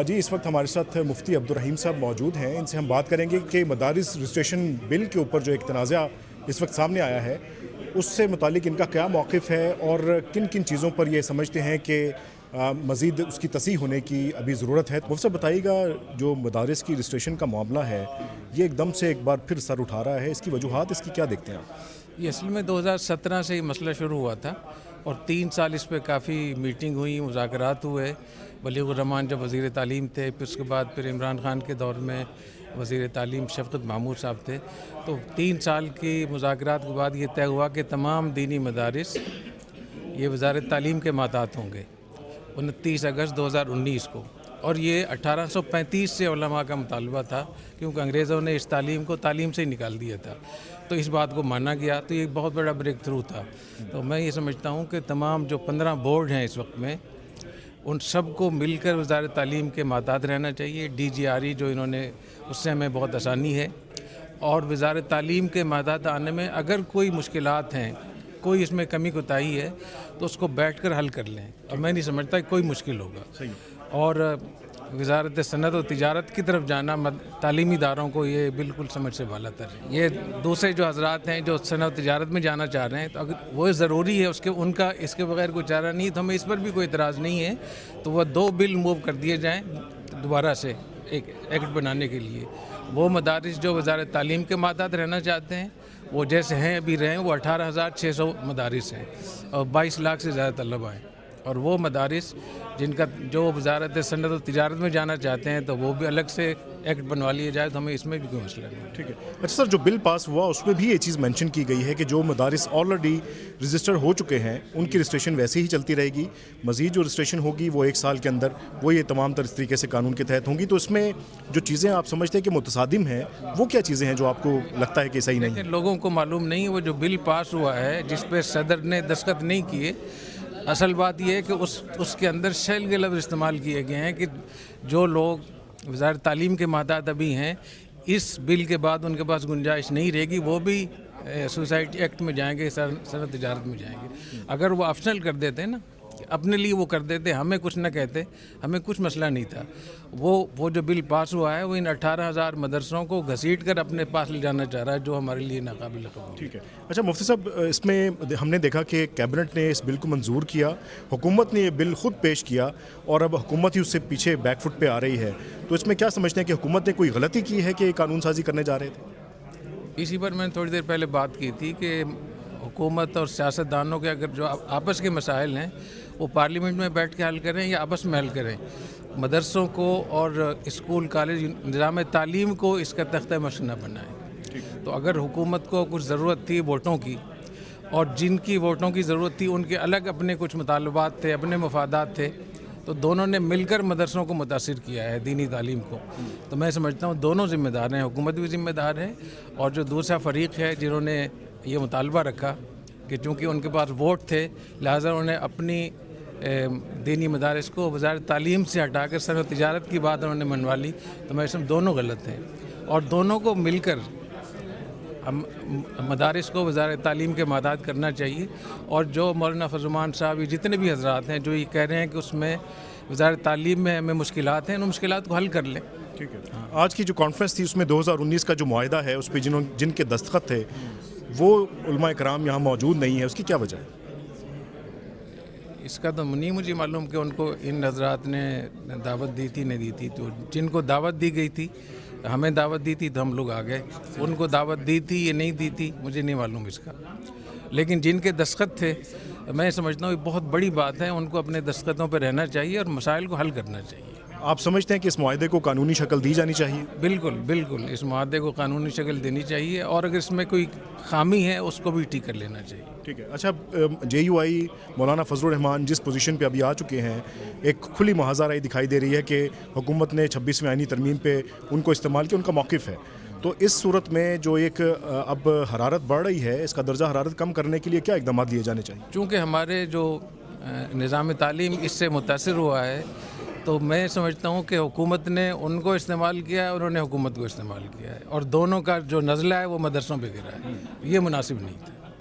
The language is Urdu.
جی اس وقت ہمارے ساتھ مفتی عبدالرحیم صاحب موجود ہیں. ان سے ہم بات کریں گے کہ مدارس رجسٹریشن بل کے اوپر جو ایک تنازع اس وقت سامنے آیا ہے اس سے متعلق ان کا کیا موقف ہے اور کن کن چیزوں پر یہ سمجھتے ہیں کہ مزید اس کی تصحیح ہونے کی ابھی ضرورت ہے. مفتی صاحب بتائیے گا, جو مدارس کی رجسٹریشن کا معاملہ ہے یہ ایک دم سے ایک بار پھر سر اٹھا رہا ہے, اس کی وجوہات اس کی کیا دیکھتے ہیں آپ؟ یہ اصل میں 2017 سے یہ مسئلہ شروع ہوا تھا اور 3 سال اس پہ کافی میٹنگ ہوئی, مذاکرات ہوئے. بلیغ الرحمان جب وزیر تعلیم تھے, پھر اس کے بعد پھر عمران خان کے دور میں وزیر تعلیم شفقت محمود صاحب تھے. تو 3 سال کی مذاکرات کے بعد یہ طے ہوا کہ تمام دینی مدارس یہ وزارت تعلیم کے ماتحت ہوں گے 29 اگست 2019 کو. اور یہ 1835 سے علماء کا مطالبہ تھا, کیونکہ انگریزوں نے اس تعلیم کو تعلیم سے ہی نکال دیا تھا, تو اس بات کو مانا گیا. تو یہ بہت بڑا بریک تھرو تھا. تو میں یہ سمجھتا ہوں کہ تمام جو 15 بورڈ ہیں اس وقت میں, ان سب کو مل کر وزارت تعلیم کے ماتحت رہنا چاہیے. DGRE جو انہوں نے, اس سے ہمیں بہت آسانی ہے. اور وزارت تعلیم کے ماتحت آنے میں اگر کوئی مشکلات ہیں, کوئی اس میں کمی کوتاہی ہے, تو اس کو بیٹھ کر حل کر لیں. اور میں نہیں سمجھتا کہ کوئی مشکل ہوگا. اور وزارت صنعت و تجارت کی طرف جانا تعلیمی اداروں کو یہ بالکل سمجھ سے بالا تر ہے. یہ دوسرے جو حضرات ہیں جو صنعت و تجارت میں جانا چاہ رہے ہیں, تو اگر وہ ضروری ہے ان کا اس کے بغیر کوئی چارہ نہیں, تو ہمیں اس پر بھی کوئی اعتراض نہیں ہے. تو وہ 2 بل موو کر دیے جائیں دوبارہ سے ایک ایکٹ بنانے کے لیے. وہ مدارس جو وزارت تعلیم کے ماتحت رہنا چاہتے ہیں وہ جیسے ہیں ابھی رہیں, وہ 18,600 مدارس ہیں اور 22 لاکھ سے زیادہ طلبہ ہیں. اور وہ مدارس جن کا جو وزارت صنعت و تجارت میں جانا چاہتے ہیں تو وہ بھی الگ سے ایکٹ بنوا لیے جائے, تو ہمیں اس میں بھی کوئی مسئلہ نہیں. ٹھیک ہے. اچھا سر, جو بل پاس ہوا اس میں بھی یہ چیز مینشن کی گئی ہے کہ جو مدارس آلریڈی رجسٹر ہو چکے ہیں ان کی رجسٹریشن ویسے ہی چلتی رہے گی. مزید جو رجسٹریشن ہوگی وہ 1 سال کے اندر وہ یہ تمام طرح طریقے سے قانون کے تحت ہوں گی. تو اس میں جو چیزیں آپ سمجھتے ہیں کہ متصادم ہیں وہ کیا چیزیں ہیں جو آپ کو لگتا ہے کہ صحیح نہیں ہے؟ لوگوں کو معلوم نہیں. وہ جو بل پاس ہوا ہے جس پہ صدر نے دستخط نہیں کیے, اصل بات یہ ہے کہ اس کے اندر شیل کے لفظ استعمال کیے گئے ہیں کہ جو لوگ وزارت تعلیم کے ماتحت ابھی ہیں, اس بل کے بعد ان کے پاس گنجائش نہیں رہے گی, وہ بھی سوسائٹی ایکٹ میں جائیں گے, صنعت تجارت میں جائیں گے. اگر وہ آپشنل کر دیتے نا, اپنے لیے وہ کر دیتے, ہمیں کچھ نہ کہتے, ہمیں کچھ مسئلہ نہیں تھا. وہ جو بل پاس ہوا ہے وہ ان 18,000 مدرسوں کو گھسیٹ کر اپنے پاس لے جانا چاہ رہا ہے, جو ہمارے لیے ناقابل قبول. ٹھیک ہے. اچھا مفتی صاحب, اس میں ہم نے دیکھا کہ کیبنٹ نے اس بل کو منظور کیا, حکومت نے یہ بل خود پیش کیا اور اب حکومت ہی اس سے پیچھے بیک فٹ پہ آ رہی ہے. تو اس میں کیا سمجھتے ہیں کہ حکومت نے کوئی غلطی کی ہے کہ یہ قانون سازی کرنے جا رہے تھے؟ اسی پر میں نے تھوڑی دیر پہلے بات کی تھی کہ حکومت اور سیاستدانوں کے اگر جو آپس کے مسائل ہیں وہ پارلیمنٹ میں بیٹھ کے حل کریں یا آپس میں حل کریں. مدرسوں کو اور اسکول کالج نظام تعلیم کو اس کا تختہ مشق نہ بنائیں. تو اگر حکومت کو کچھ ضرورت تھی ووٹوں کی, اور جن کی ووٹوں کی ضرورت تھی ان کے الگ اپنے کچھ مطالبات تھے, اپنے مفادات تھے, تو دونوں نے مل کر مدرسوں کو متاثر کیا ہے, دینی تعلیم کو. تو میں سمجھتا ہوں دونوں ذمہ دار ہیں, حکومت بھی ذمہ دار ہے, اور جو دوسرا فریق ہے جنہوں نے یہ مطالبہ رکھا کہ چونکہ ان کے پاس ووٹ تھے لہٰذا انہوں نے اپنی دینی مدارس کو وزارت تعلیم سے ہٹا کر صنعت و تجارت کی بات انہوں نے منوا لی. تو میں سمجھتا ہوں دونوں غلط ہیں, اور دونوں کو مل کر مدارس کو وزارت تعلیم کے ماتحت کرنا چاہیے. اور جو مولانا فضل الرحمان صاحب, جتنے بھی حضرات ہیں جو یہ کہہ رہے ہیں کہ اس میں وزارت تعلیم میں ہمیں مشکلات ہیں, ان مشکلات کو حل کر لیں. ٹھیک ہے. آج کی جو کانفرنس تھی اس میں 2019 کا جو معاہدہ ہے اس پہ جن کے دستخط تھے وہ علماء کرام یہاں موجود نہیں ہے, اس کی کیا وجہ ہے؟ اس کا تو نہیں مجھے معلوم کہ ان کو ان حضرات نے دعوت دی تھی نہیں دی تھی. تو جن کو دعوت دی گئی تھی, ہمیں دعوت دی تھی تو ہم لوگ آ گئے. ان کو دعوت دی تھی یا نہیں دی تھی مجھے نہیں معلوم اس کا, لیکن جن کے دستخط تھے میں سمجھتا ہوں یہ بہت بڑی بات ہے, ان کو اپنے دستخطوں پہ رہنا چاہیے اور مسائل کو حل کرنا چاہیے. آپ سمجھتے ہیں کہ اس معاہدے کو قانونی شکل دی جانی چاہیے؟ بالکل بالکل, اس معاہدے کو قانونی شکل دینی چاہیے, اور اگر اس میں کوئی خامی ہے اس کو بھی ٹھیک کر لینا چاہیے. ٹھیک ہے. اچھا, JUI مولانا فضل الرحمان جس پوزیشن پہ ابھی آ چکے ہیں, ایک کھلی محاذہ رائے دکھائی دے رہی ہے کہ حکومت نے 26ویں آئینی ترمیم پہ ان کو استعمال کیا, ان کا موقف ہے. تو اس صورت میں جو ایک اب حرارت بڑھ رہی ہے, اس کا درجہ حرارت کم کرنے کے لیے کیا اقدامات لیے جانے چاہیے؟ چونکہ ہمارے جو نظام تعلیم اس سے متاثر ہوا ہے, تو میں سمجھتا ہوں کہ حکومت نے ان کو استعمال کیا ہے, انہوں نے حکومت کو استعمال کیا ہے, اور دونوں کا جو نزلہ ہے وہ مدرسوں پہ گرا ہے. یہ مناسب نہیں تھا.